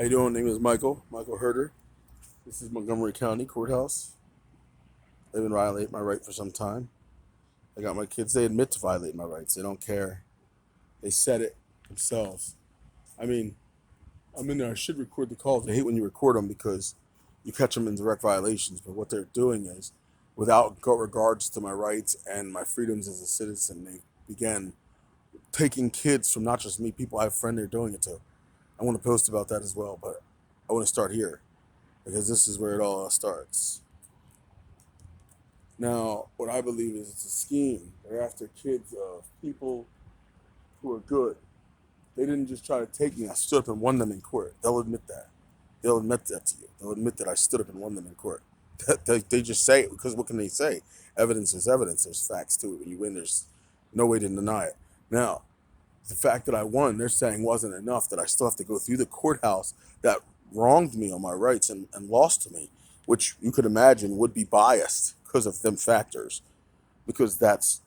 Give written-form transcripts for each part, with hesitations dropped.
How you doing? Name is Michael Herder. This is Montgomery County Courthouse. They've been violating my right for some time. I got my kids. They admit to violating my rights. They don't care. They said it themselves. I mean, I'm in there. I should record the calls. I hate when you record them because you catch them in direct violations. But what they're doing is, without regards to my rights and my freedoms as a citizen, they began taking kids from not just me, people I have friends they're doing it to. I want to post about that as well, but I want to start here because this is where it all starts. Now, what I believe is it's a scheme. They're after kids of people who are good. They didn't just try to take me. I stood up and won them in court. They'll admit that. They'll admit that to you. They'll admit that I stood up and won them in court. They just say it because what can they say? Evidence is evidence. There's facts to it. When you win, there's no way to deny it. Now, the fact that I won, they're saying wasn't enough, that I still have to go through the courthouse that wronged me on my rights and lost to me, which you could imagine would be biased because of them factors, because that's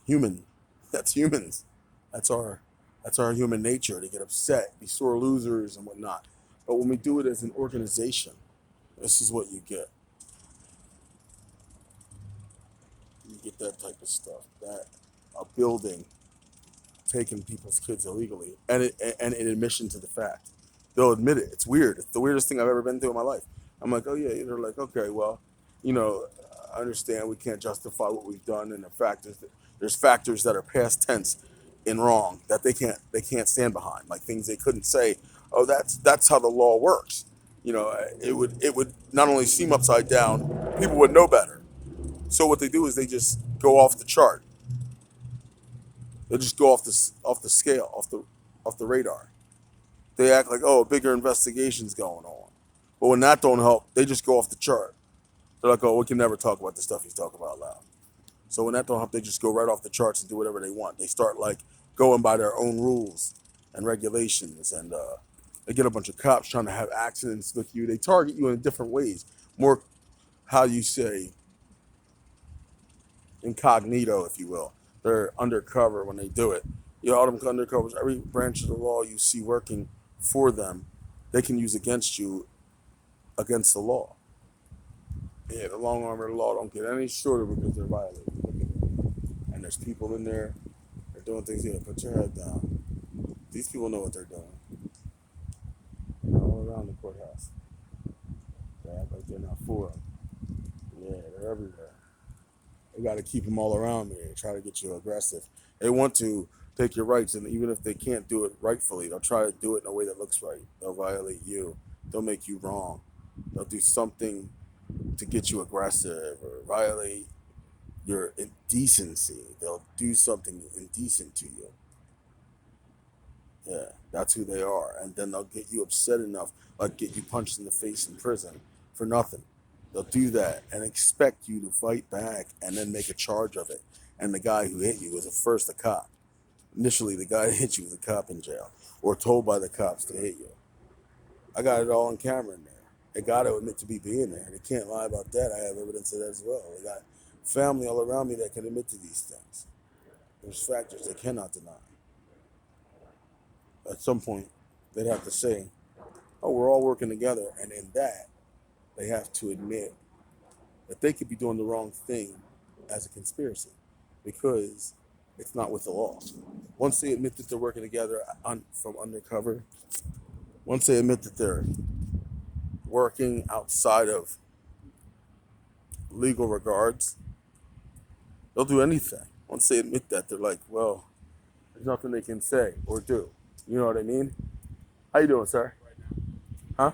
human. That's humans. That's our that's our human nature to get upset, be sore losers and whatnot. But when we do it as an organization, this is what you get. You get that type of stuff. That a building taking people's kids illegally, and in admission to the fact, they'll admit it. It's weird. It's the weirdest thing I've ever been through in my life. I'm like, oh yeah. They're like, okay, well, you know, I understand we can't justify what we've done, and the fact is that there's factors that are past tense in wrong that they can't stand behind, like things they couldn't say. Oh, that's how the law works. It would not only seem upside down, people would know better. So what they do is they just go off the chart. They'll just go off the scale, off the radar. They act like, oh, a bigger investigation's going on. But when that don't help, they just go off the chart. They're like, oh, we can never talk about the stuff he's talking about loud. So when that don't help, they just go right off the charts and do whatever they want. They start like going by their own rules and regulations, and they get a bunch of cops trying to have accidents with you. They target you in different ways. More, how you say, incognito, if you will. They're undercover when they do it. All them undercovers, every branch of the law you see working for them, they can use against you, against the law. Yeah, the long arm of the law don't get any shorter because they're violating. Look at it. And there's people in there, they're doing things. Yeah, put your head down. These people know what they're doing. All around the courthouse. They act like they're not for them. Yeah, they're everywhere. They got to keep them all around me. They try to get you aggressive. They want to take your rights, and even if they can't do it rightfully, they'll try to do it in a way that looks right. They'll violate you. They'll make you wrong. They'll do something to get you aggressive or violate your indecency. They'll do something indecent to you. Yeah, that's who they are. And then they'll get you upset enough, like get you punched in the face in prison for nothing. They'll do that and expect you to fight back and then make a charge of it. And the guy who hit you was at first a cop. Initially, the guy that hit you was a cop in jail or told by the cops to hit you. I got it all on camera in there. They got to admit to me being there. They can't lie about that. I have evidence of that as well. They got family all around me that can admit to these things. There's factors they cannot deny. At some point, they'd have to say, oh, we're all working together. And in that, they have to admit that they could be doing the wrong thing as a conspiracy because it's not with the law. Once they admit that they're working together from undercover, once they admit that they're working outside of legal regards, they'll do anything. Once they admit that, they're like, well, there's nothing they can say or do. You know what I mean? How you doing, sir? Huh?